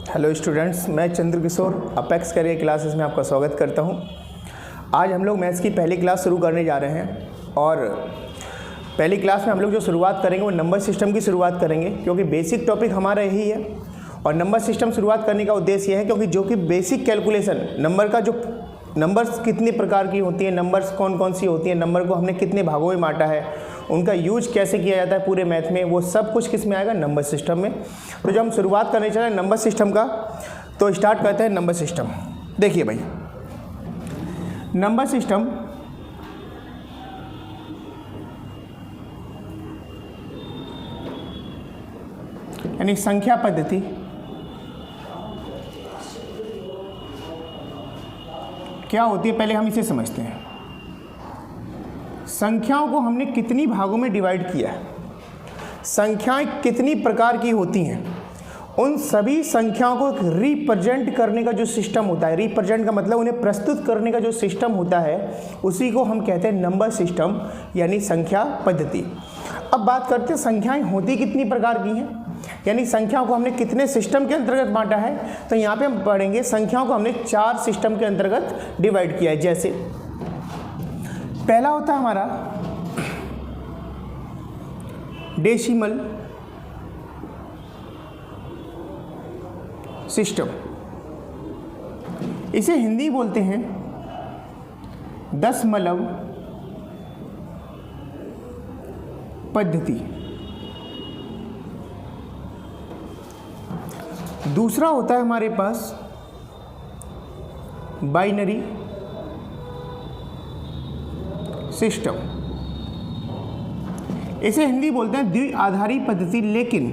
Hello students, मैं चंद्र किशोर apex career classes में आपका स्वागत करता हूं। आज हम लोग मैथ्स की पहली क्लास शुरू करने जा रहे हैं और पहली क्लास में हम लोग जो शुरुआत करेंगे वो नंबर सिस्टम की शुरुआत करेंगे, क्योंकि बेसिक टॉपिक हमारा यही है। और नंबर सिस्टम शुरुआत करने का उद्देश्य यह है क्योंकि जो कि बेसिक कैलकुलेशन नंबर का जो नंबर्स कितने प्रकार की होती हैं, नंबर्स कौन कौन सी होती हैं, नंबर को हमने कितने भागों में बांटा है, उनका यूज कैसे किया जाता है पूरे मैथ में, वो सब कुछ किस में आएगा, नंबर सिस्टम में। तो जब हम शुरुआत करने चले नंबर सिस्टम का, तो स्टार्ट करते हैं नंबर सिस्टम। देखिए भाई, नंबर सिस्टम यानी संख्या पद्धति क्या होती है, पहले हम इसे समझते हैं। संख्याओं को हमने कितनी भागों में डिवाइड किया है, संख्याएं कितनी प्रकार की होती हैं, उन सभी संख्याओं को रिप्रेजेंट करने का जो सिस्टम होता है, रिप्रेजेंट का मतलब उन्हें प्रस्तुत करने का जो सिस्टम होता है, उसी को हम कहते हैं नंबर सिस्टम यानी संख्या पद्धति। अब बात करते हैं संख्याएं होती कितनी प्रकार की हैं, यानी संख्याओं को हमने कितने सिस्टम के अंतर्गत बांटा है। तो यहाँ पे हम पढ़ेंगे संख्याओं को हमने 4 सिस्टम के अंतर्गत डिवाइड किया है। जैसे पहला होता है हमारा डेसिमल सिस्टम, इसे हिंदी बोलते हैं दशमलव पद्धति। दूसरा होता है हमारे पास बाइनरी सिस्टम, इसे हिंदी बोलते हैं द्विआधारी पद्धति। लेकिन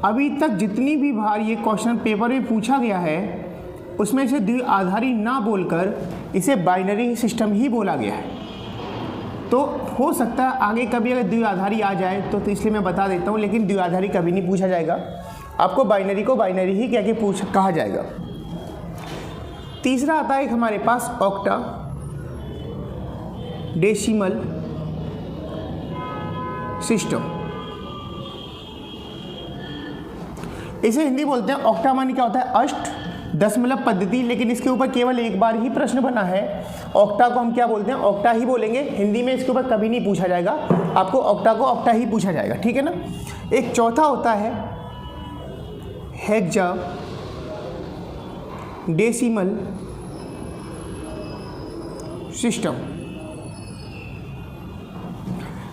अभी तक जितनी भी बार ये क्वेश्चन पेपर में पूछा गया है उसमें इसे द्विआधारी ना बोलकर इसे बाइनरी सिस्टम ही बोला गया है। तो हो सकता है आगे कभी अगर द्विआधारी आ जाए तो इसलिए मैं बता देता हूँ, लेकिन द्विआधारी कभी नहीं पूछा जाएगा, आपको बाइनरी को बाइनरी ही क्या कहा जाएगा। तीसरा आता है हमारे पास ऑक्टा डेसिमल सिस्टम, इसे हिंदी बोलते हैं ऑक्टा मानी क्या होता है अष्ट दशमलव पद्धति। लेकिन इसके ऊपर केवल एक बार ही प्रश्न बना है, ऑक्टा को हम क्या बोलते हैं, ऑक्टा ही बोलेंगे, हिंदी में इसके ऊपर कभी नहीं पूछा जाएगा, आपको ऑक्टा को ऑक्टा ही पूछा जाएगा, ठीक है ना। एक चौथा होता है हेक्सा डेसिमल सिस्टम।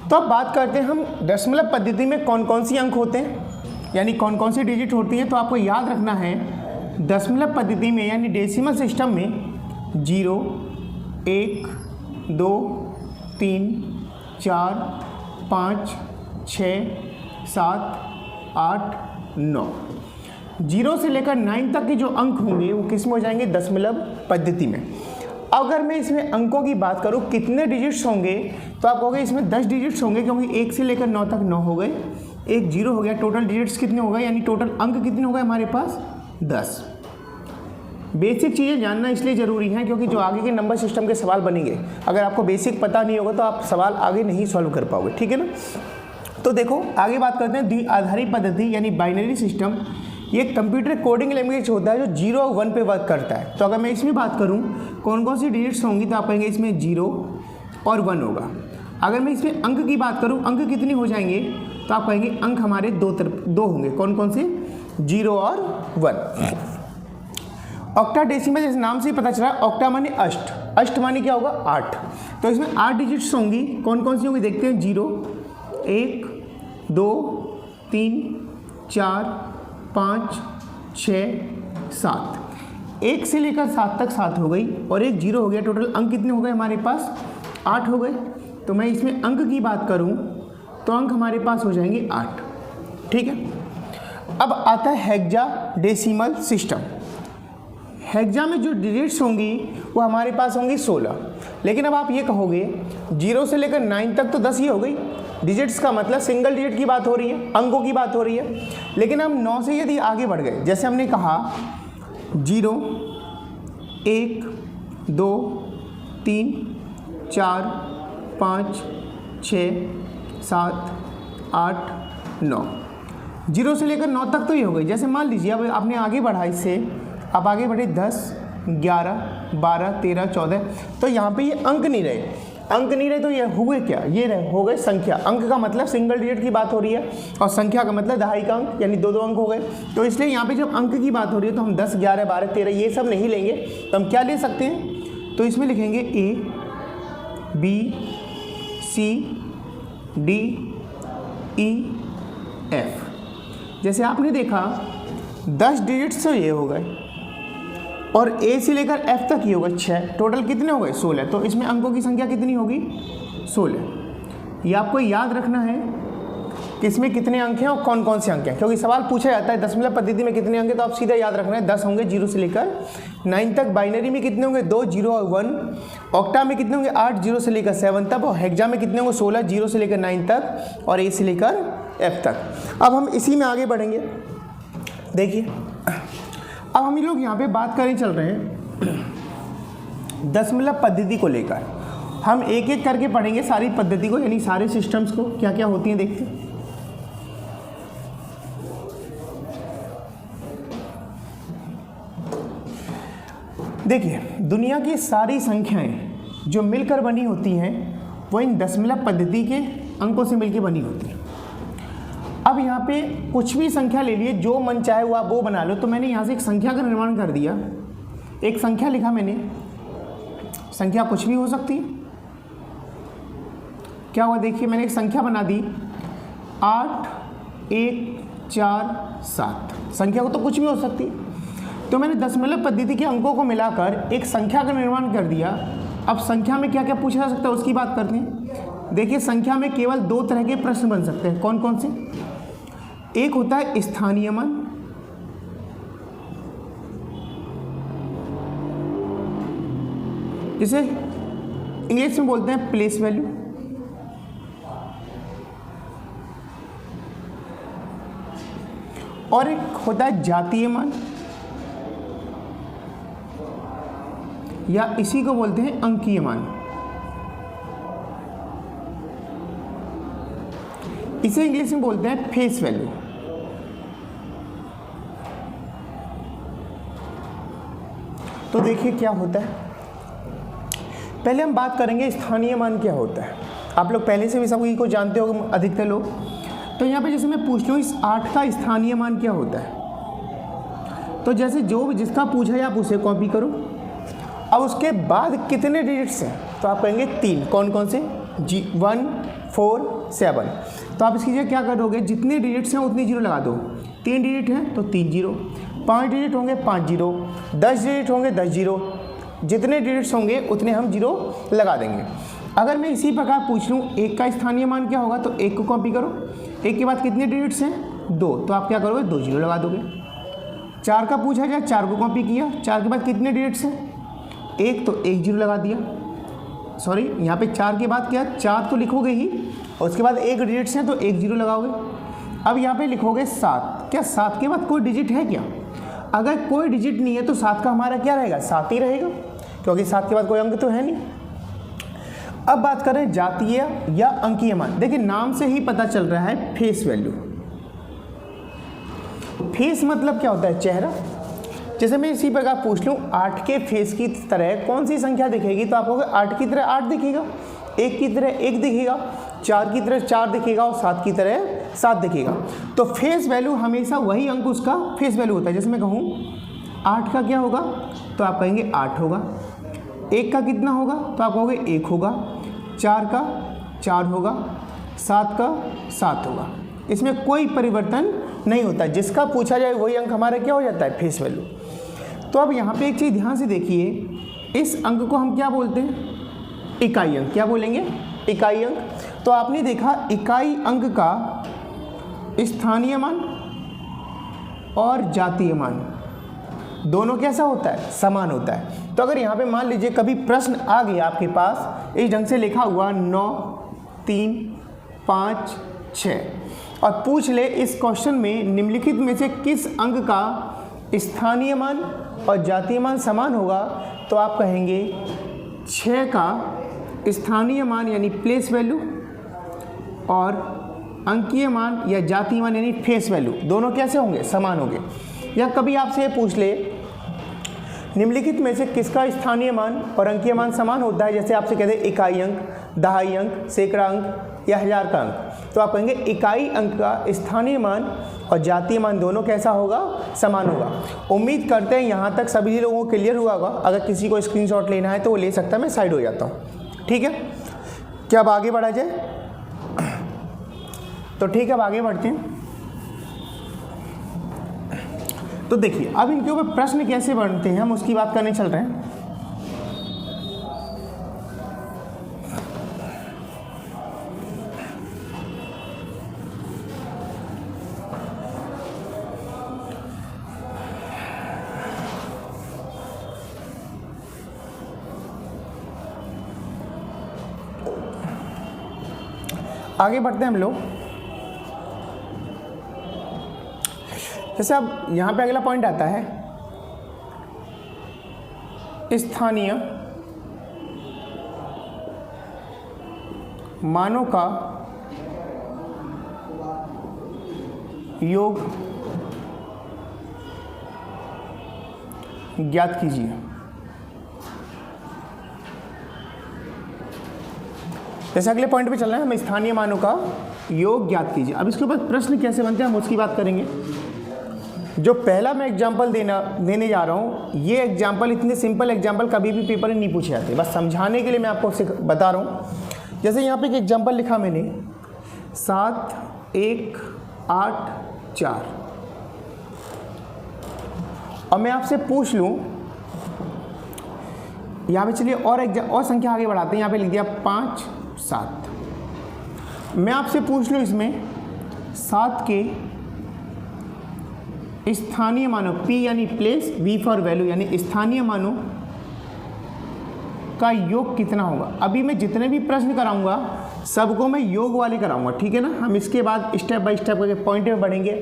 तो अब बात करते हैं हम दशमलव पद्धति में कौन कौन सी अंक होते हैं, यानी कौन कौन सी डिजिट होती हैं। तो आपको याद रखना है दशमलव पद्धति में यानी डेसिमल सिस्टम में 0, 1, 2, 3, 4, 5, 6, 7, 8, 9, 0 से लेकर 9 तक के जो अंक होंगे वो किस में हो जाएंगे, दशमलव पद्धति में। अगर मैं इसमें अंकों की बात करूं कितने डिजिट्स होंगे, तो आप कहोगे इसमें 10 डिजिट्स होंगे, क्योंकि 1 से लेकर 9 तक 9 हो गए, एक 0 हो गया, टोटल डिजिट्स कितने हो गए, यानी टोटल अंक कितने हो गए हमारे पास 10। बेसिक चीज़ें जानना इसलिए ज़रूरी है क्योंकि जो आगे के नंबर सिस्टम के सवाल बनेंगे, अगर आपको बेसिक पता नहीं होगा तो आप सवाल आगे नहीं सॉल्व कर पाओगे, ठीक है ना। तो देखो आगे बात करते हैं द्विआधारी पद्धति यानी बाइनरी सिस्टम। ये कंप्यूटर कोडिंग लैंग्वेज होता है जो 0 और 1 पे वर्क करता है। तो अगर मैं इसमें बात करूं कौन कौन सी डिजिट्स होंगी, तो आप कहेंगे इसमें 0 और 1 होगा। अगर मैं इसमें अंक की बात करूं, अंक कितने हो जाएंगे, तो आप कहेंगे अंक हमारे दो होंगे, कौन कौन से, 0 और 1। ऑक्टा डेसिमल जैसे नाम से ही पता चला, ऑक्टा माने अष्ट, अष्ट माने क्या होगा 8। तो इसमें 8 डिजिट्स होंगी, कौन कौन सी होंगी देखते हैं, 0, 1, 2, 3, 4, 5, 6, 7, 1 से लेकर 7 तक 7 हो गई और एक 0 हो गया। टोटल अंक कितने हो गए हमारे पास, 8 हो गए। तो मैं इसमें अंक की बात करूं तो अंक हमारे पास हो जाएंगे 8, ठीक है। अब आता है हेक्सा डेसिमल सिस्टम। हेक्सा में जो डिजिट्स होंगी वो हमारे पास होंगी 16। लेकिन अब आप ये कहोगे 0 से लेकर 9 तक तो 10 ही हो गई, डिजिट्स का मतलब सिंगल डिजिट की बात हो रही है, अंकों की बात हो रही है। लेकिन हम 9 से यदि आगे बढ़ गए, जैसे हमने कहा 0, 1, 2, 3, 4, 5, 6, 7, 8, 9, 0 से लेकर 9 तक तो ये हो गई। जैसे मान लीजिए अब आपने आगे बढ़ा, इससे आप आगे बढ़े 10, 11, 12, 13, 14, तो यहाँ पे ये अंक नहीं रहे, अंक नहीं रहे तो ये हुए क्या, ये रहे हो गए संख्या। अंक का मतलब सिंगल डिजिट की बात हो रही है और संख्या का मतलब दहाई का अंक, यानी दो अंक हो गए। तो इसलिए यहाँ पे जब अंक की बात हो रही है तो हम 10, 11, 12, 13 ये सब नहीं लेंगे, तो हम क्या ले सकते हैं, तो इसमें लिखेंगे A, B, C, D, E, F। जैसे आपने देखा 10 डिजिट्स तो ये हो गए और A से लेकर F तक ये हो गए 6, टोटल कितने हो गए 16। तो इसमें अंकों की संख्या कितनी होगी 16। ये आपको याद रखना है कि इसमें कितने अंक हैं और कौन कौन से अंक हैं, क्योंकि सवाल पूछा जाता है दशमलव पद्धति में कितने अंक हैं, तो आप सीधा याद रखना है 10 होंगे 0 से लेकर 9 तक। बाइनरी में कितने होंगे 2, 0 और 1। ऑक्टा में कितने होंगे 8, 0 से लेकर 7 तक। और हेक्सा में कितने होंगे 16, 0 से लेकर 9 तक और A से लेकर F तक। अब हम इसी में आगे बढ़ेंगे। देखिए अब हम लोग यहाँ पे बात करें चल रहे हैं दशमलव पद्धति को लेकर। हम एक एक करके पढ़ेंगे सारी पद्धति को, यानी सारे सिस्टम्स को क्या क्या होती हैं देखते हैं। देखिए दुनिया की सारी संख्याएं जो मिलकर बनी होती हैं वो इन दशमलव पद्धति के अंकों से मिलकर बनी होती हैं। अब यहाँ पे कुछ भी संख्या ले लिए, जो मन चाहे वो आप वो बना लो। तो मैंने यहाँ से एक संख्या का निर्माण कर दिया, एक संख्या लिखा मैंने, संख्या कुछ भी हो सकती है। क्या हुआ देखिए, मैंने एक संख्या बना दी 8, 1, 4, 7। संख्या को तो कुछ भी हो सकती है। तो मैंने दशमलव पद्धति के अंकों को मिलाकर एक संख्या का निर्माण कर दिया। अब संख्या में क्या क्या पूछा जा सकता है उसकी बात करते हैं। देखिए संख्या में केवल 2 तरह के प्रश्न बन सकते हैं। कौन कौन से? एक होता है स्थानीय मान, जिसे इंग्लिश में बोलते हैं प्लेस वैल्यू। और एक होता है जातीय मान, या इसी को बोलते हैं अंकीय मान। इसे इंग्लिश में बोलते हैं फेस वैल्यू। तो देखिए क्या होता है, पहले हम बात करेंगे स्थानीय मान क्या होता है। आप लोग पहले से भी सभी को जानते हो अधिकतर लोग। तो यहाँ पे जैसे मैं पूछ रहा हूँ इस 8 का स्थानीय मान क्या होता है, तो जैसे जो भी जिसका पूछा है आप उसे कॉपी करो। अब उसके बाद कितने डिजिट्स हैं, तो आप कहेंगे 3। कौन कौन से? 1, 4, 7। तो आप इसकी जगह क्या करोगे, जितने डिजिट्स हैं उतनी 0 लगा दो। 3 डिजिट हैं तो 3 0, 5 डिजिट होंगे 5 0, 10 डिजिट होंगे 10 0। जितने डिजिट्स होंगे उतने हम 0 लगा देंगे। अगर मैं इसी प्रकार पूछ लूँ 1 का स्थानीय मान क्या होगा, तो 1 को कॉपी करो। 1 के बाद कितने डिजिट्स हैं 2, तो आप क्या करोगे 2 0 लगा दोगे। 4 का पूछा जाए, 4 को कॉपी किया। 4 के बाद कितने डिजिट्स हैं 1, तो 1 0 लगा दिया। सॉरी यहाँ पे 4 के बाद क्या, 4 तो लिखोगे ही और उसके बाद 1 डिजिट्स हैं तो 1 0 लगाओगे। अब यहाँ पे लिखोगे 7। क्या 7 के बाद कोई डिजिट है क्या? अगर कोई डिजिट नहीं है तो 7 का हमारा क्या रहेगा, 7 ही रहेगा, क्योंकि 7 के बाद कोई अंक तो है नहीं। अब बात करें जातीय या अंकीय मान। देखिए नाम से ही पता चल रहा है फेस वैल्यू। फेस मतलब क्या होता है, चेहरा। जैसे मैं इसी प्रकार पूछ लूँ 8 के फेस की तरह कौन सी संख्या दिखेगी, तो आप कहोगे 8 की तरह 8 दिखेगा, 1 की तरह 1 दिखेगा, 4 की तरह 4 दिखेगा और 7 की तरह 7 दिखेगा। तो फेस वैल्यू हमेशा वही अंक उसका फेस वैल्यू होता है। जैसे मैं कहूँ 8 का क्या होगा, तो आप कहेंगे 8 होगा। 1 का कितना होगा, तो आप कहोगे 1 होगा। 4 का 4 होगा। 7 का 7 होगा। इसमें कोई परिवर्तन नहीं होता, जिसका पूछा जाए वही अंक हमारा क्या हो जाता है, फेस वैल्यू। तो अब यहाँ पे एक चीज़ ध्यान से देखिए, इस अंक को हम क्या बोलते हैं, इकाई अंक। क्या बोलेंगे, इकाई अंक। तो आपने देखा इकाई अंक का स्थानीय मान और जातीय मान दोनों कैसा होता है, समान होता है। तो अगर यहाँ पे मान लीजिए कभी प्रश्न आ गया आपके पास इस ढंग से लिखा हुआ 9, 3, 5, 6 और पूछ ले इस क्वेश्चन में निम्नलिखित में से किस अंक का स्थानीय मान और जातीय मान समान होगा, तो आप कहेंगे 6 का स्थानीय मान यानी प्लेस वैल्यू और अंकीय मान या जातीय मान यानी फेस वैल्यू दोनों कैसे होंगे, समान होंगे। या कभी आपसे ये पूछ ले निम्नलिखित में से किसका स्थानीय मान और अंकीय मान समान होता है, जैसे आपसे कहते हैं इकाई अंक, दहाई अंक, सैकड़ा अंक या हजार का अंक, तो आप कहेंगे इकाई अंक का स्थानीय मान और जातीय मान दोनों कैसा होगा, समान होगा। उम्मीद करते हैं यहाँ तक सभी लोगों को क्लियर हुआ होगा। अगर किसी को स्क्रीनशॉट लेना है तो वो ले सकता है, मैं साइड हो जाता हूँ। ठीक है, क्या अब आगे बढ़ा जाए? तो ठीक है, अब आगे बढ़ते हैं। तो देखिए अब इनके ऊपर प्रश्न कैसे बनते हैं हम उसकी बात करने चल रहे हैं। आगे बढ़ते हैं हम लोग। जैसे अब यहाँ पे अगला पॉइंट आता है स्थानीय मानों का योग ज्ञात कीजिए। जैसे अगले पॉइंट पे चल रहे हैं, हम स्थानीय मानों का योग ज्ञात कीजिए। अब इसके ऊपर प्रश्न कैसे बनते हैं हम उसकी बात करेंगे। जो पहला मैं एग्जाम्पल देने जा रहा हूँ, ये एग्जाम्पल इतने सिंपल एग्जाम्पल कभी भी पेपर में नहीं पूछे जाते, बस समझाने के लिए मैं आपको बता रहा हूँ। जैसे यहाँ पे एक एग्जाम्पल लिखा मैंने 7, 1, 8, 4, और मैं आपसे पूछ लूँ यहाँ पे, चलिए और संख्या आगे बढ़ाते हैं। यहाँ पे लिख दिया 5, 7। मैं आपसे पूछ लूँ इसमें 7 के स्थानीय मानों, P यानी प्लेस, V फॉर वैल्यू यानी स्थानीय मानों का योग कितना होगा। अभी मैं जितने भी प्रश्न कराऊंगा सबको मैं योग वाले कराऊंगा, ठीक है ना। हम इसके बाद स्टेप बाय स्टेप करके पॉइंट पे बढ़ेंगे,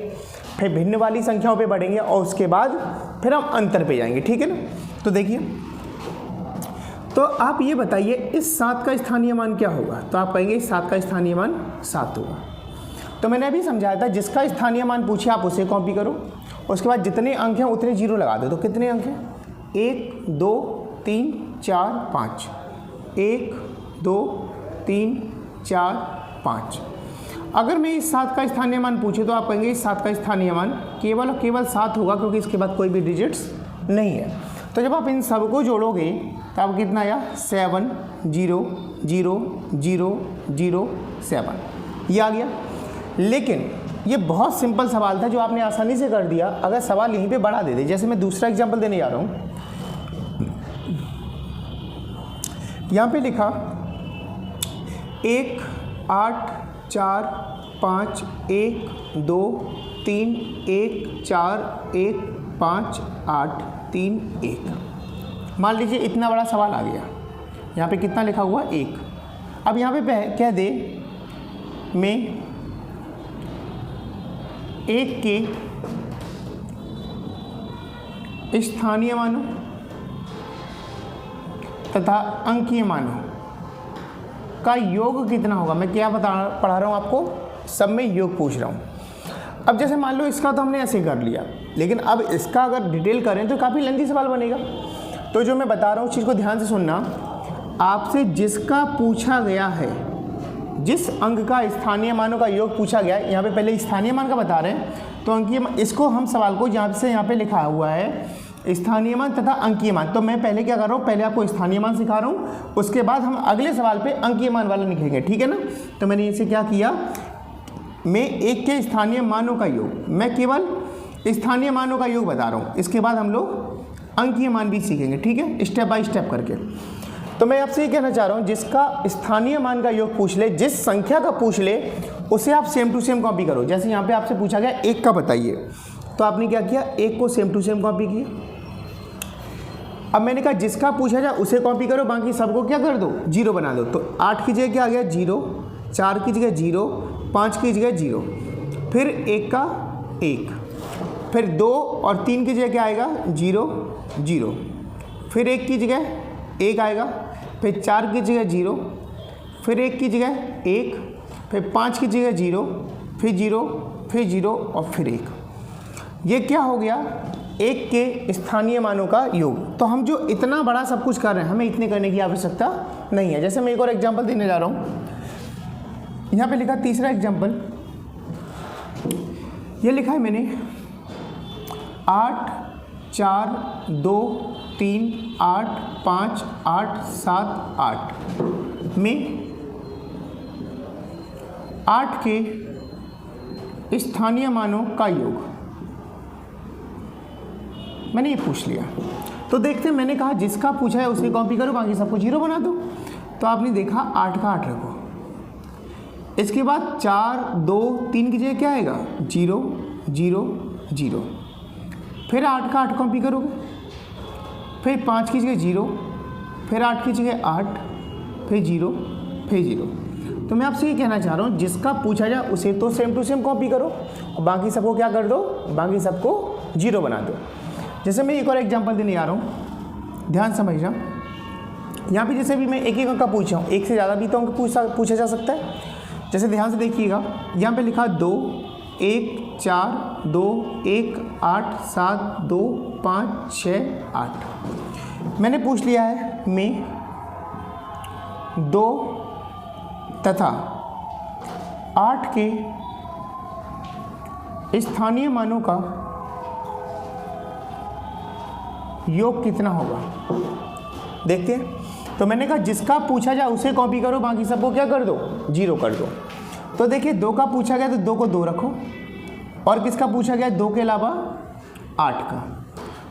फिर भिन्न वाली संख्याओं पे बढ़ेंगे और उसके बाद फिर हम अंतर पे जाएंगे, ठीक है ना। तो देखिए, तो आप ये बताइए इस 7 का स्थानीय मान क्या होगा। तो आप कहेंगे इस 7 का स्थानीय मान 7 होगा। तो मैंने अभी समझाया था जिसका स्थानीय मान पूछे आप उसे कॉपी करो, उसके बाद जितने अंक हैं उतने जीरो लगा दो। तो कितने अंक हैं, 1, 2, 3, 4, 5, 1, 2, 3, 4, 5। अगर मैं इस 7 का स्थानीय मान पूछे तो आप कहेंगे इस 7 का स्थानीय मान केवल और केवल 7 होगा, क्योंकि इसके बाद कोई भी डिजिट्स नहीं है। तो जब आप इन सबको जोड़ोगे तो आप कितना आया, 7, 0, 0, 0, 0, 7, ये आ गया। लेकिन ये बहुत सिंपल सवाल था जो आपने आसानी से कर दिया। अगर सवाल यहीं पे बढ़ा दे दे, जैसे मैं दूसरा एग्जांपल देने जा रहा हूँ, यहाँ पे लिखा 1, 8, 4, 5, 1, 2, 3, 1, 4, 1, 5, 8, 3, 1। मान लीजिए इतना बड़ा सवाल आ गया। यहाँ पे कितना लिखा हुआ, 1। अब यहाँ पे कह दे मैं 1 के स्थानीय मानों तथा अंकीय मानों का योग कितना होगा। मैं क्या पढ़ा रहा हूँ आपको, सब में योग पूछ रहा हूँ। अब जैसे मान लो इसका तो हमने ऐसे कर लिया, लेकिन अब इसका अगर डिटेल करें तो काफ़ी लंबी सवाल बनेगा। तो जो मैं बता रहा हूँ उस चीज़ को ध्यान से सुनना। आपसे जिसका पूछा गया है, जिस अंक का स्थानीय मानों का योग पूछा गया है, यहाँ पे पहले स्थानीय मान का बता रहे हैं, तो अंकीय मान, इसको हम सवाल को यहाँ पे लिखा हुआ है स्थानीय मान तथा अंकीय मान। तो मैं पहले क्या कर रहा हूँ, पहले आपको स्थानीय मान सिखा रहा हूँ, उसके बाद हम अगले सवाल पे अंकीय मान वाला लिखेंगे, ठीक है ना। तो मैंने इसे क्या किया, मैं 1 के स्थानीय मानों का योग, मैं केवल स्थानीय मानों का योग बता रहा हूँ, इसके बाद हम लोग अंकीय मान भी सीखेंगे, ठीक है, स्टेप बाय स्टेप करके। तो मैं आपसे ये कहना चाह रहा हूँ जिसका स्थानीय मान का योग पूछ ले, जिस संख्या का पूछ ले, उसे आप सेम टू सेम कॉपी करो। जैसे यहाँ पे आपसे पूछा गया 1 का बताइए, तो आपने क्या किया, 1 को सेम टू सेम कॉपी किया। अब मैंने कहा जिसका पूछा जाए उसे कॉपी करो, बाकी सबको क्या कर दो, 0 बना दो। तो 8 की जगह क्या आ गया, 0, 4 की जगह 0, 5 की जगह 0, फिर 1 का 1, फिर 2 और 3 की जगह क्या आएगा, 0, 0, फिर 1 की जगह 1 आएगा, फिर 4 की जगह 0, फिर 1 की जगह 1, फिर 5 की जगह 0, फिर 0, फिर 0 और फिर 1। ये क्या हो गया? 1 के स्थानीय मानों का योग। तो हम जो इतना बड़ा सब कुछ कर रहे हैं, हमें इतने करने की आवश्यकता नहीं है। जैसे मैं एक और एग्जांपल देने जा रहा हूँ। यहाँ पे लिखा तीसरा एग्जांपल, ये लिखा है मैंने 8 4 2 3 8 5 8 7 8 में 8 के स्थानीय मानों का योग मैंने ये पूछ लिया। तो देखते हैं, मैंने कहा जिसका पूछा है उसे कॉपी करो, बाकी सबको 0 बना दो। तो आपने देखा 8 का 8 रखो। इसके बाद 4 2 3 की जगह क्या आएगा? 0 0 0। फिर 8 का 8 कॉपी करोगे, फिर 5 की जगह 0, फिर 8 की जगह 8, फिर 0, फिर 0। तो मैं आपसे ये कहना चाह रहा हूँ, जिसका पूछा जाए उसे तो सेम टू सेम कॉपी करो और बाकी सबको क्या कर दो? बाकी सबको 0 बना दो। जैसे मैं एक और एग्जांपल देने जा रहा हूँ, ध्यान समझना। यहाँ पे जैसे भी मैं एक अंक का पूछा हूँ, एक से ज़्यादा भी तो अंक पूछा जा सकता है। जैसे ध्यान से देखिएगा, यहाँ पे लिखा 2 1 4 2 1 8 7 2 5 6 8। मैंने पूछ लिया है मैं 2 तथा 8 के स्थानीय मानों का योग कितना होगा? देखते हैं। तो मैंने कहा जिसका पूछा जाए उसे कॉपी करो, बाकी सबको क्या कर दो? 0 कर दो। तो देखिए 2 का पूछा गया तो 2 को 2 रखो, और किसका पूछा गया? 2 के अलावा 8 का।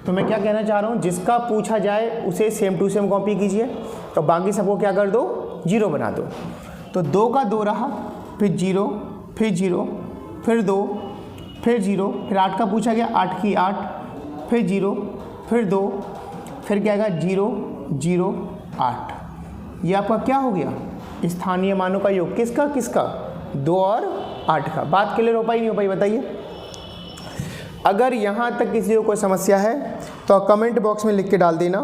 तो मैं क्या कहना चाह रहा हूँ, जिसका पूछा जाए उसे सेम टू सेम कॉपी कीजिए, तो बाकी सबको क्या कर दो? 0 बना दो। तो 2 का 2 रहा, फिर 0, फिर 0, फिर 2, फिर 0, फिर 8 का पूछा गया, 8 की 8, फिर 0, फिर 2, फिर क्या आएगा? 0 0 8। ये आपका क्या हो गया? स्थानीय मानों का योग। किसका किसका? 2 और 8 का। बात क्लियर हो पाई नहीं हो पाई बताइए? अगर यहाँ तक किसी को कोई समस्या है तो कमेंट बॉक्स में लिख के डाल देना।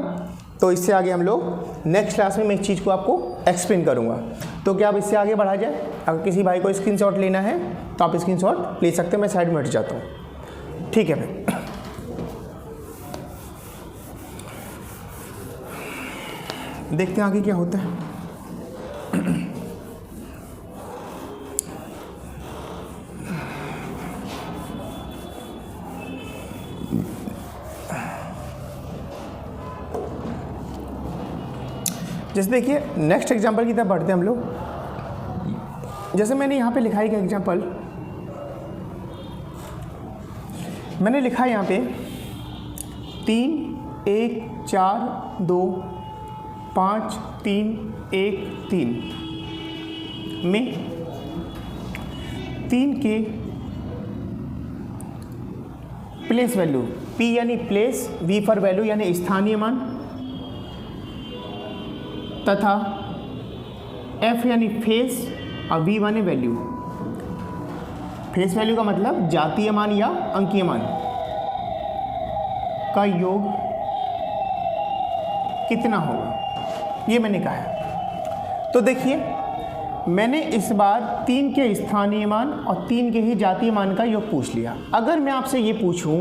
तो इससे आगे हम लोग नेक्स्ट क्लास में मैं इस चीज़ को आपको एक्सप्लेन करूँगा। तो क्या अब इससे आगे बढ़ा जाए? अगर किसी भाई को स्क्रीनशॉट लेना है तो आप स्क्रीनशॉट ले सकते हैं। मैं साइड में हट जाता हूँ, ठीक है भाई। देखते हैं आगे क्या होता है। जैसे देखिए नेक्स्ट एग्जांपल की तरफ बढ़ते हैं हम लोग। जैसे मैंने यहाँ पे लिखा है कि एग्जांपल मैंने लिखा है यहाँ पे 3 1 4 2 5 3 1 3 में 3 के प्लेस वैल्यू, P यानी प्लेस, V फॉर वैल्यू यानी स्थानीय मान, तथा F यानी फेस और V माने वैल्यू। फेस वैल्यू का मतलब जातीय मान या अंकीय मान का योग कितना होगा, ये मैंने कहा है। तो देखिए मैंने इस बार 3 के स्थानीय मान और 3 के ही जातीय मान का योग पूछ लिया। अगर मैं आपसे ये पूछूं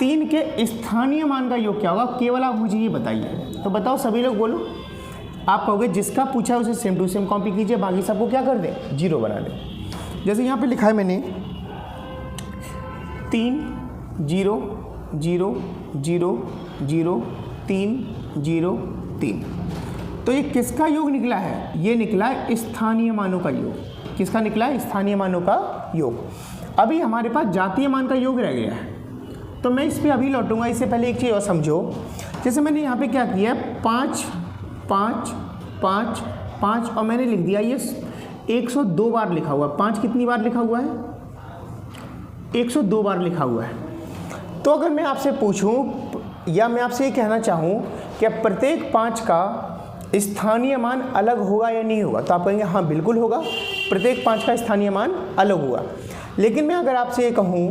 3 के स्थानीय मान का योग क्या होगा, केवल आप मुझे ये बताइए। तो बताओ सभी लोग बोलो। आप कहोगे जिसका पूछा है उसे सेम टू सेम कॉपी कीजिए, बाकी सबको क्या कर दें? 0 बना दें। जैसे यहाँ पे लिखा है मैंने 3 0 0 0 0 3 0 3। तो ये किसका योग निकला है? ये निकला है स्थानीय मानों का योग। किसका निकला है? स्थानीय मानों का योग। अभी हमारे पास जातीय मान का योग रह गया है, तो मैं इस पर अभी लौटूंगा। इससे पहले एक चीज़ और समझो। जैसे मैंने यहाँ पे क्या किया है, 5 5 5 5 और मैंने लिख दिया ये 102 बार लिखा हुआ है। 5 कितनी बार लिखा हुआ है? 102 बार लिखा हुआ है। तो अगर मैं आपसे पूछूं या मैं आपसे ये कहना चाहूँ कि प्रत्येक 5 का स्थानीय मान अलग होगा या नहीं होगा, तो आप कहेंगे हाँ बिल्कुल होगा, प्रत्येक 5 का स्थानीय मान अलग होगा। लेकिन मैं अगर आपसे ये कहूँ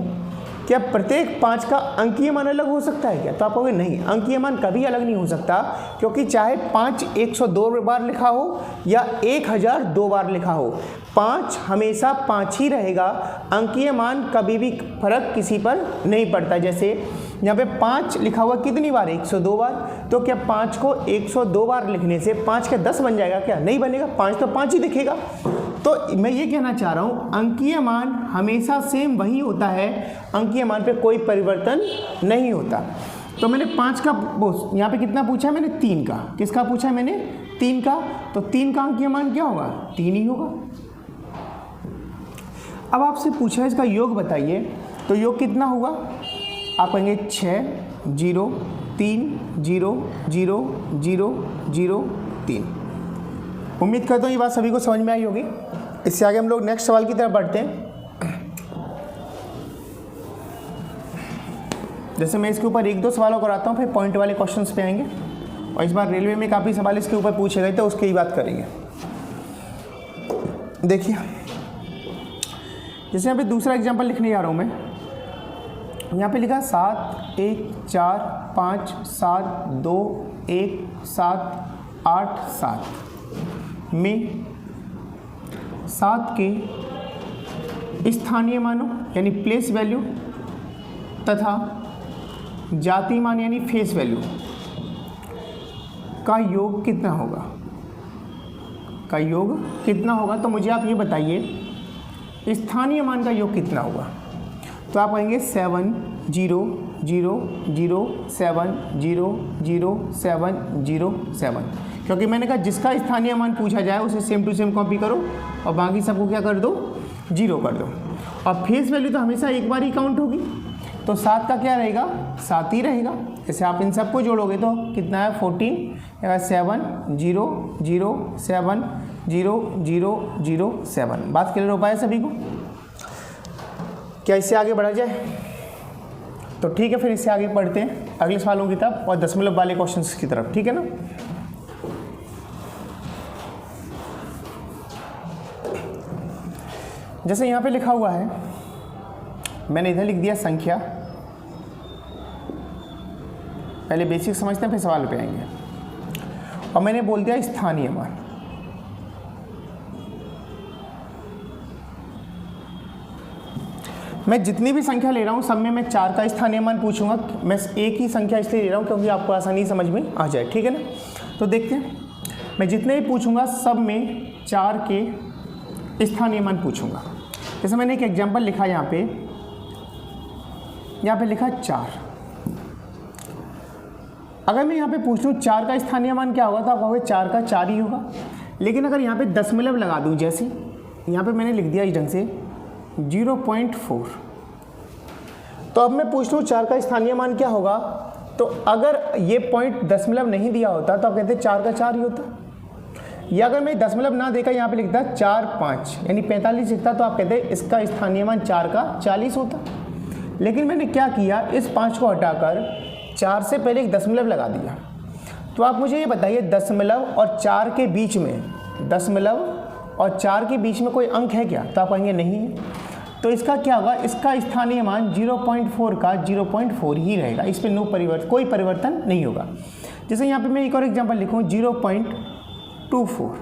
क्या प्रत्येक 5 का अंकीय मान अलग हो सकता है क्या? तो आप कहोगे नहीं, अंकीय मान कभी अलग नहीं हो सकता, क्योंकि चाहे 5 102 बार लिखा हो या 1002 बार लिखा हो, 5 हमेशा 5 ही रहेगा। अंकीय मान कभी भी फर्क किसी पर नहीं पड़ता। जैसे यहाँ पे 5 लिखा हुआ कितनी बार? 102 बार। तो क्या 5 को 102 बार लिखने से 5 के 10 बन जाएगा क्या? नहीं बनेगा, 5 तो 5 ही दिखेगा। तो मैं ये कहना चाह रहा हूँ अंकीय मान हमेशा सेम वही होता है, अंकीय मान पे कोई परिवर्तन नहीं होता। तो मैंने 5 का यहाँ पे कितना पूछा है मैंने? 3 का। किसका पूछा है मैंने? 3 का। तो 3 का अंकीय मान क्या होगा? 3 ही होगा। अब आपसे पूछा है इसका योग बताइए, तो योग कितना होगा? आप कहेंगे 6 0 3 0 0 0 0 3। उम्मीद करता हूँ ये बात सभी को समझ में आई होगी। इससे आगे हम लोग नेक्स्ट सवाल की तरफ बढ़ते हैं। जैसे मैं इसके ऊपर 1-2 सवालों कराता हूँ, फिर पॉइंट वाले क्वेश्चंस पे आएंगे, और इस बार रेलवे में काफ़ी सवाल इसके ऊपर पूछे गए थे, उसकी ही बात करेंगे। देखिए, जैसे यहाँ पे दूसरा एग्जाम्पल लिखने जा रहा हूँ मैं। यहाँ पे लिखा 7 1 4 5 7 2 1 7 8 7 में 7 के स्थानीय मानों यानी प्लेस वैल्यू तथा जाति मान यानी फेस वैल्यू का योग कितना होगा? का योग कितना होगा? तो मुझे आप ये बताइए स्थानीय मान का योग कितना होगा? तो आप कहेंगे 7 0 0 0 7 0 0 7 0 7, क्योंकि मैंने कहा जिसका स्थानीय मान पूछा जाए उसे सेम टू सेम कॉपी करो और बाकी सबको क्या कर दो? 0 कर दो। और फेस वैल्यू तो हमेशा एक बार ही काउंट होगी, तो 7 का क्या रहेगा? 7 ही रहेगा। जैसे आप इन सबको जोड़ोगे तो कितना है? 14 7 0 0 7 0 0 0 7। बात क्लियर हो पाया सभी को? क्या इससे आगे बढ़ा जाए? तो ठीक है, फिर इससे आगे बढ़ते हैं अगले सवालों की तरफ और दशमलव वाले क्वेश्चंस की तरफ, ठीक है ना? जैसे यहाँ पे लिखा हुआ है, मैंने इधर लिख दिया संख्या। पहले बेसिक समझते हैं, फिर सवाल पे आएंगे। और मैंने बोल दिया स्थानीय मान। मैं जितनी भी संख्या ले रहा हूँ सब में मैं 4 का स्थानीय मान पूछूंगा। मैं एक ही संख्या इसलिए ले रहा हूँ क्योंकि आपको आसानी समझ में आ जाए, ठीक है ना? तो देखते हैं, मैं जितने भी पूछूंगा सब में 4 के स्थानीय मान पूछूंगा। जैसे मैंने एक एग्जांपल लिखा यहाँ पे लिखा 4। अगर मैं यहाँ पे पूछ लूँ 4 का स्थानीय मान क्या होगा, तो आप कहोगे 4 का 4 ही होगा। लेकिन अगर यहाँ पे दशमलव लगा दूँ, जैसे यहाँ पे मैंने लिख दिया इस ढंग से 0.4, तो अब मैं पूछ लूँ 4 का स्थानीय मान क्या होगा, तो अगर ये पॉइंट दशमलव नहीं दिया होता तो आप कहते 4 का 4 ही होता। या अगर मैं दशमलव ना देकर यहाँ पे लिखता 4 5 यानी 45 लिखता, तो आप कहते इसका स्थानीय मान 4 का 40 होता। लेकिन मैंने क्या किया, इस 5 को हटाकर 4 से पहले एक दशमलव लगा दिया। तो आप मुझे ये बताइए दशमलव और 4 के बीच में, दशमलव और 4 के बीच में कोई अंक है क्या? तो आप कहेंगे नहीं है। तो इसका क्या होगा? इसका स्थानीय मान 0.4 का 0.4 ही रहेगा। इस पर कोई परिवर्तन नहीं होगा। जैसे यहाँ पे मैं एक और एग्जांपल लिखूँ 0.24,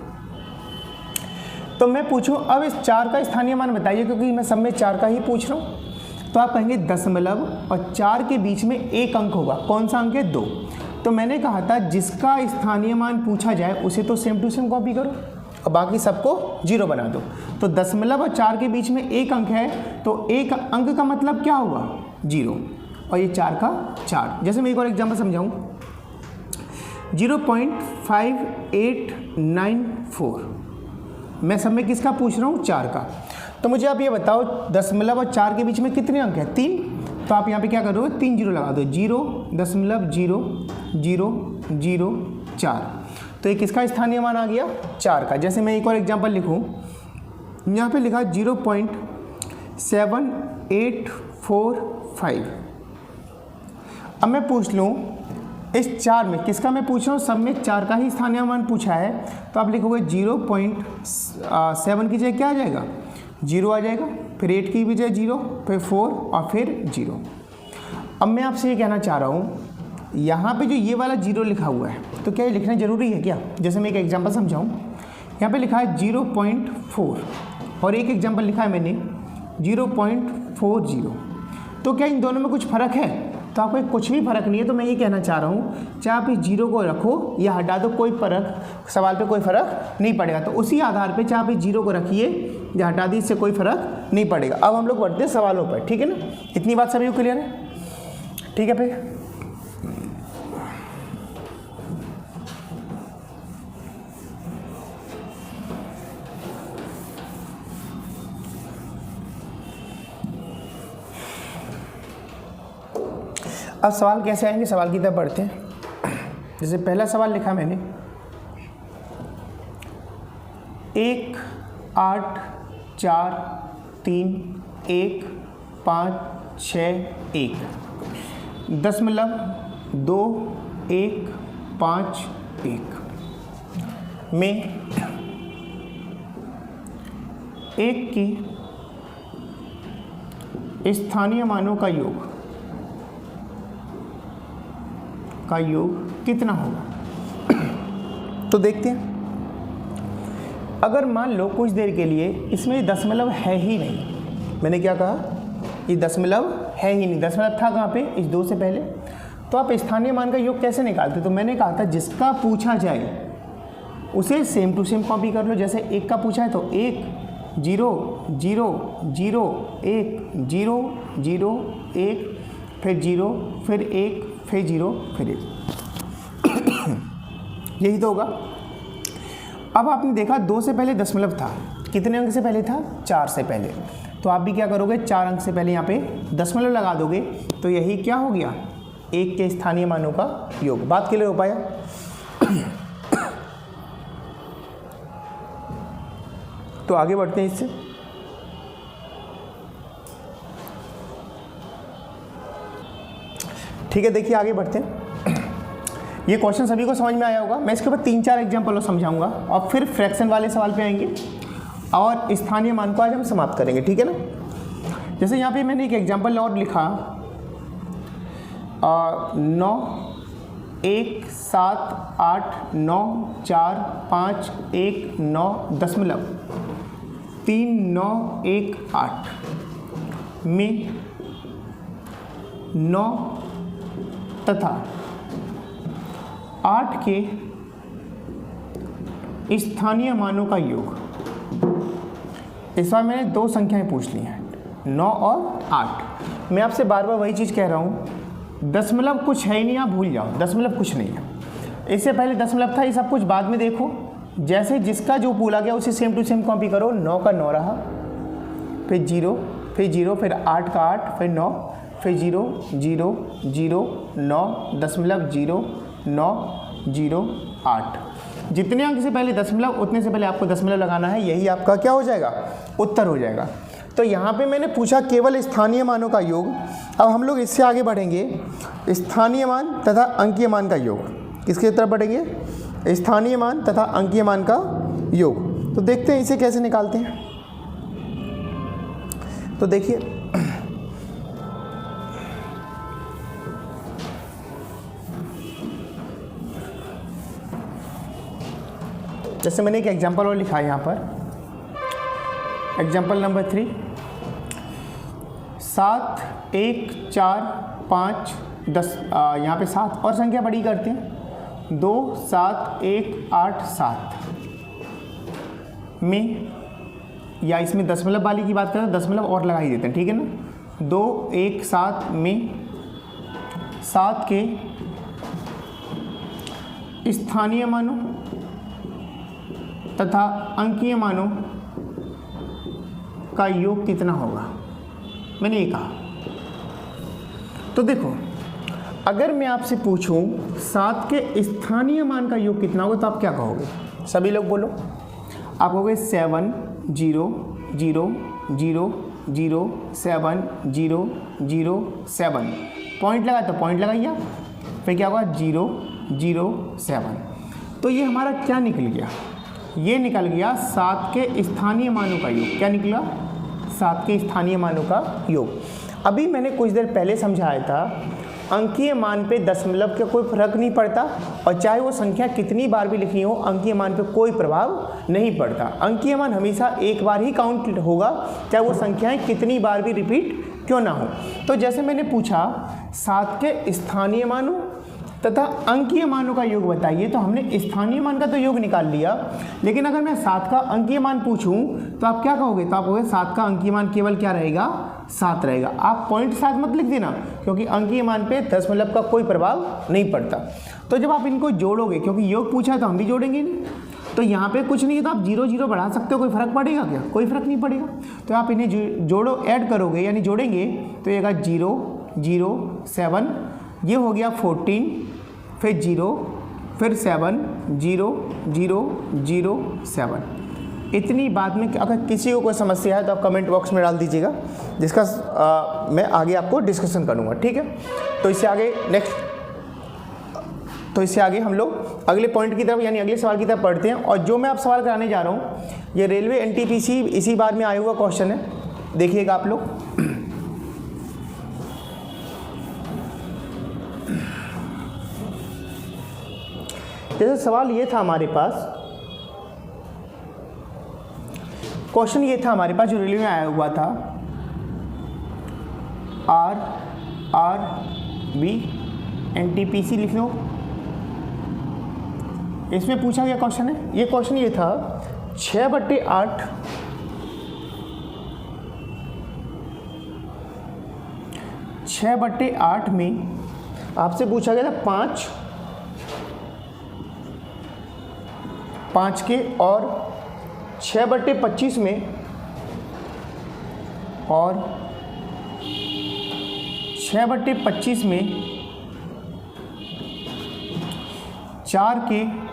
तो मैं पूछूं अब इस 4 का स्थानीय मान बताइए, क्योंकि मैं सब में 4 का ही पूछ रहा हूँ। तो आप कहेंगे दशमलव और 4 के बीच में एक अंक होगा। कौन सा अंक है? 2। तो मैंने कहा था जिसका स्थानीय मान पूछा जाए उसे तो सेम टू सेम कॉपी करो और बाकी सबको 0 बना दो। तो दशमलव और 4 के बीच में एक अंक है, तो एक अंक का मतलब क्या होगा? 0, और ये 4 का 4। जैसे मैं एक और एग्जाम्पल समझाऊँ, 0.5894, मैं सब में किसका पूछ रहा हूँ? 4 का। तो मुझे आप ये बताओ दशमलव और 4 के बीच में कितने अंक हैं? 3। तो आप यहाँ पे क्या करोगे? 3 0 लगा दो, 0.00004। तो ये किसका स्थानीय मान आ गया? 4 का। जैसे मैं एक और एग्जांपल लिखूँ, यहाँ पे लिखा 0.7845। अब मैं पूछ लूँ इस 4 में किसका मैं पूछ रहा हूँ? सब में 4 का ही स्थानीय मान पूछा है। तो आप लिखोगे 0.7 की जगह क्या आ जाएगा? 0 आ जाएगा। फिर 8 की बजाय 0, फिर 4 और फिर 0। अब मैं आपसे ये कहना चाह रहा हूँ, यहाँ पे जो ये वाला 0 लिखा हुआ है तो क्या ये लिखना ज़रूरी है क्या? जैसे मैं एक एग्जांपल समझाऊँ, यहाँ पे लिखा है 0.4 और एक एग्जांपल लिखा है मैंने 0.40। तो क्या इन दोनों में कुछ फ़र्क है? तो आपको कुछ भी फ़र्क नहीं है। तो मैं ये कहना चाह रहा हूँ, चाहे आप इस 0 को रखो या हटा दो, कोई फ़र्क, सवाल पे कोई फ़र्क नहीं पड़ेगा। तो उसी आधार पे चाहे आप इस 0 को रखिए या हटा दी, इससे कोई फ़र्क नहीं पड़ेगा। अब हम लोग बढ़ते हैं सवालों पर, ठीक है ना? इतनी बात सभी को क्लियर है? ठीक है फिर अब सवाल कैसे आएंगे, सवाल की तरफ बढ़ते हैं। जैसे पहला सवाल लिखा मैंने 1 8 4 3 1 5 6 1 दशमलव 2 1 5 1 में 1 की स्थानीय मानों का योग कितना होगा? तो देखते हैं। अगर मान लो कुछ देर के लिए इसमें दशमलव है ही नहीं, मैंने क्या कहा, ये दशमलव है ही नहीं, दशमलव था कहाँ पे? इस 2 से पहले। तो आप स्थानीय मान का योग कैसे निकालते? तो मैंने कहा था जिसका पूछा जाए उसे सेम टू सेम कॉपी कर लो। जैसे 1 का पूछा है तो 1 0 0 0 1 0 0 1 फिर 0 फिर 1 फिर 0 फिर 1 यही तो होगा। अब आपने देखा 2 से पहले दशमलव था, कितने अंक से पहले था? 4 से पहले। तो आप भी क्या करोगे, 4 अंक से पहले यहाँ पे दशमलव लगा दोगे, तो यही क्या हो गया, 1 के स्थानीय मानों का योग। बात क्लियर हो पाया? तो आगे बढ़ते हैं इससे। ठीक है, देखिए आगे बढ़ते हैं। ये क्वेश्चन सभी को समझ में आया होगा। मैं इसके ऊपर 3-4 एग्जाम्पल समझाऊंगा और फिर फ्रैक्शन वाले सवाल पे आएंगे और स्थानीय मान को आज हम समाप्त करेंगे, ठीक है ना? जैसे यहाँ पे मैंने एक एग्जाम्पल और लिखा 9 1 7 8 9 4 5 1 9 दशमलव 3 9 1 8 में 9 तथा 8 के स्थानीय मानों का योग। इस बार मैंने 2 संख्याएं पूछ ली हैं, 9 और 8। मैं आपसे बार बार वही चीज़ कह रहा हूँ, दशमलव कुछ है ही नहीं, आप भूल जाओ, दशमलव कुछ नहीं है। इससे पहले दशमलव था, ये सब कुछ बाद में देखो। जैसे जिसका जो बोला गया उसे सेम टू सेम कॉपी करो। 9 का 9 रहा, फिर 0 फिर 0 फिर 8 का 8 फिर 9 फिर 0 0 0 9 दशमलव 0 9 0 8। जितने अंक से पहले दशमलव उतने से पहले आपको दशमलव लगाना है, यही आपका क्या हो जाएगा, उत्तर हो जाएगा। तो यहाँ पे मैंने पूछा केवल स्थानीय मानों का योग। अब हम लोग इससे आगे बढ़ेंगे, स्थानीय मान तथा अंकीय मान का योग। किसके तरफ बढ़ेंगे? स्थानीय मान तथा अंकीय मान का योग। तो देखते हैं इसे कैसे निकालते हैं। तो देखिए, जैसे मैंने एक एग्जांपल और लिखा है यहाँ पर, एग्जांपल नंबर 3 7 1 4 5 10। यहाँ पे 7 और संख्या बड़ी करते हैं, 2 7 1 8 7 में, या इसमें दशमलव वाली की बात करें तो दशमलव और लगा ही देते हैं, ठीक है ना? 2 1 7 में 7 के स्थानीय मानों तथा अंकीय मानों का योग कितना होगा, मैंने ये कहा। तो देखो, अगर मैं आपसे पूछूं 7 के स्थानीय मान का योग कितना होगा, तो आप क्या कहोगे? सभी लोग बोलो। आप कहोगे 7 0 0 0 0 7 0 0 7। पॉइंट लगा तो पॉइंट लगाइए आप, फिर क्या होगा 0 0 7। तो ये हमारा क्या निकल गया? ये निकल गया 7 के स्थानीय मानों का योग। क्या निकला? 7 के स्थानीय मानों का योग। अभी मैंने कुछ देर पहले समझाया था अंकीय मान पे दशमलव का कोई फर्क नहीं पड़ता, और चाहे वो संख्या कितनी बार भी लिखी हो अंकीय मान पे कोई प्रभाव नहीं पड़ता। अंकीय मान हमेशा एक बार ही काउंट होगा, चाहे वो संख्याएं कितनी बार भी रिपीट क्यों ना हो। तो जैसे मैंने पूछा 7 के स्थानीय मानों तथा अंकीय मानों का योग बताइए, तो हमने स्थानीय मान का तो योग निकाल लिया, लेकिन अगर मैं 7 का अंकीय मान पूछूं तो आप क्या कहोगे? तो आप कहोगे 7 का अंकीय मान केवल क्या रहेगा? 7 रहेगा। आप 0.7 मत लिख देना, क्योंकि अंकीय मान पे दशमलव का कोई प्रभाव नहीं पड़ता। तो जब आप इनको जोड़ोगे, क्योंकि योग पूछा है तो हम भी जोड़ेंगे नहीं, तो यहाँ पे कुछ नहीं है तो आप 0 0 बढ़ा सकते हो, कोई फर्क पड़ेगा क्या? कोई फर्क नहीं पड़ेगा। तो आप इन्हें जोड़ो, ऐड करोगे यानी जोड़ेंगे तो ये 0 0 7, ये हो गया 14, फिर 0, फिर 7 0 0 0 7। इतनी बात में अगर किसी को कोई समस्या है तो आप कमेंट बॉक्स में डाल दीजिएगा, जिसका मैं आगे आपको डिस्कशन करूँगा, ठीक है। तो इससे आगे हम लोग अगले पॉइंट की तरफ यानी अगले सवाल की तरफ पढ़ते हैं। और जो मैं आप सवाल कराने जा रहा हूँ ये रेलवे एनटीपीसी इसी बार में आया हुआ क्वेश्चन है, देखिएगा आप लोग। जैसे सवाल ये था हमारे पास, क्वेश्चन ये था हमारे पास जो रेलवे में आया हुआ था, RRB एनटीपीसी लिख लो। इसमें पूछा गया क्वेश्चन है, ये क्वेश्चन ये था 6/8 6/8 में आपसे पूछा गया था 5 के, और 6/25 में, और 6/25 में 4 के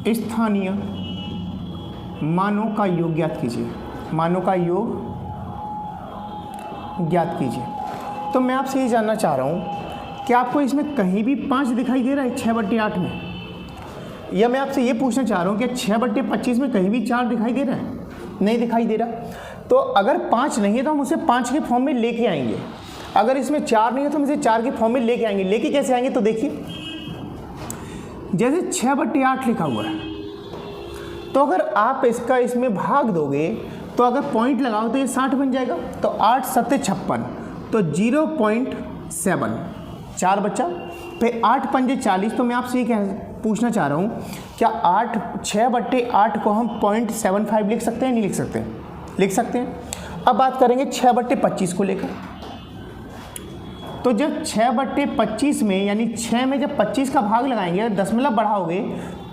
स्थानीय मानों का योग ज्ञात कीजिए। मानों का योग ज्ञात कीजिए। तो मैं आपसे ये जानना चाह रहा हूँ कि आपको इसमें कहीं भी 5 दिखाई दे रहा है 6/8 में, या मैं आपसे ये पूछना चाह रहा हूँ कि 6/25 में कहीं भी 4 दिखाई दे रहा है? नहीं दिखाई दे रहा। तो अगर 5 नहीं है तो हम उसे 5 के फॉर्म में लेके आएंगे, अगर इसमें 4 नहीं है तो हम इसे 4 के फॉर्म में लेके आएंगे। लेके कैसे आएंगे? तो देखिए जैसे 6/8 लिखा हुआ है, तो अगर आप इसका इसमें भाग दोगे तो अगर पॉइंट लगाओ तो ये 60 बन जाएगा। तो 8 7 56, तो 0.7 4 बचा, फिर 8 5 40। तो मैं आपसे ये पूछना चाह रहा हूँ क्या 6/8 को हम 0.75 लिख सकते हैं? नहीं लिख सकते? लिख सकते हैं। अब बात करेंगे 6/25 को लेकर। तो जब 6/25 में यानी 6 में जब 25 का भाग लगाएंगे, दशमलव बढ़ाओगे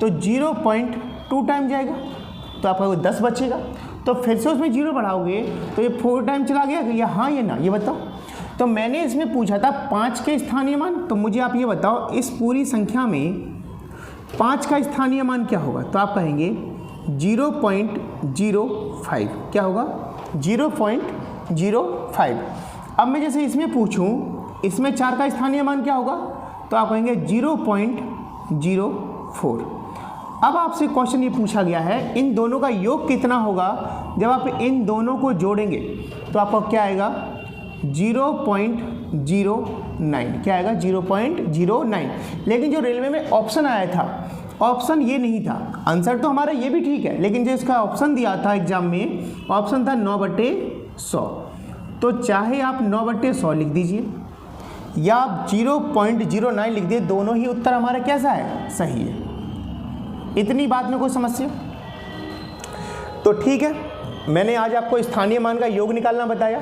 तो 0.2 टाइम जाएगा, तो आपका 10 बचेगा। तो फिर से उसमें 0 बढ़ाओगे तो ये 4 टाइम चला गया, या हाँ या ना, ये बताओ। तो मैंने इसमें पूछा था 5 के स्थानीय मान, तो मुझे आप ये बताओ इस पूरी संख्या में 5 का स्थानीय मान क्या होगा? तो आप कहेंगे 0.05। क्या होगा? 0.05। अब मैं जैसे इसमें पूछूं इसमें 4 का स्थानीय मान क्या होगा? तो आप कहेंगे 0.04। अब आपसे क्वेश्चन ये पूछा गया है इन दोनों का योग कितना होगा? जब आप इन दोनों को जोड़ेंगे तो आपका क्या आएगा? 0.09। क्या आएगा? 0.09। लेकिन जो रेलवे में ऑप्शन आया था, ऑप्शन ये नहीं था। आंसर तो हमारा ये भी ठीक है, लेकिन जो इसका ऑप्शन दिया था एग्जाम में, ऑप्शन था 9/100। तो चाहे आप 9/100 लिख दीजिए या आप 0.09 लिख दिए, दोनों ही उत्तर हमारा कैसा है? सही है। इतनी बात में कोई समस्या? तो ठीक है, मैंने आज आपको स्थानीय मान का योग निकालना बताया,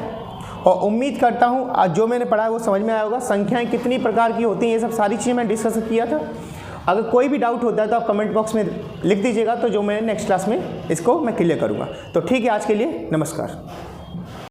और उम्मीद करता हूँ आज जो मैंने पढ़ा है वो समझ में आया होगा। संख्याएं कितनी प्रकार की होती हैं, ये सब सारी चीज़ें मैं डिस्कस किया था। अगर कोई भी डाउट होता है तो आप कमेंट बॉक्स में लिख दीजिएगा, तो जो मैं नेक्स्ट क्लास में इसको मैं क्लियर करूँगा। तो ठीक है, आज के लिए नमस्कार।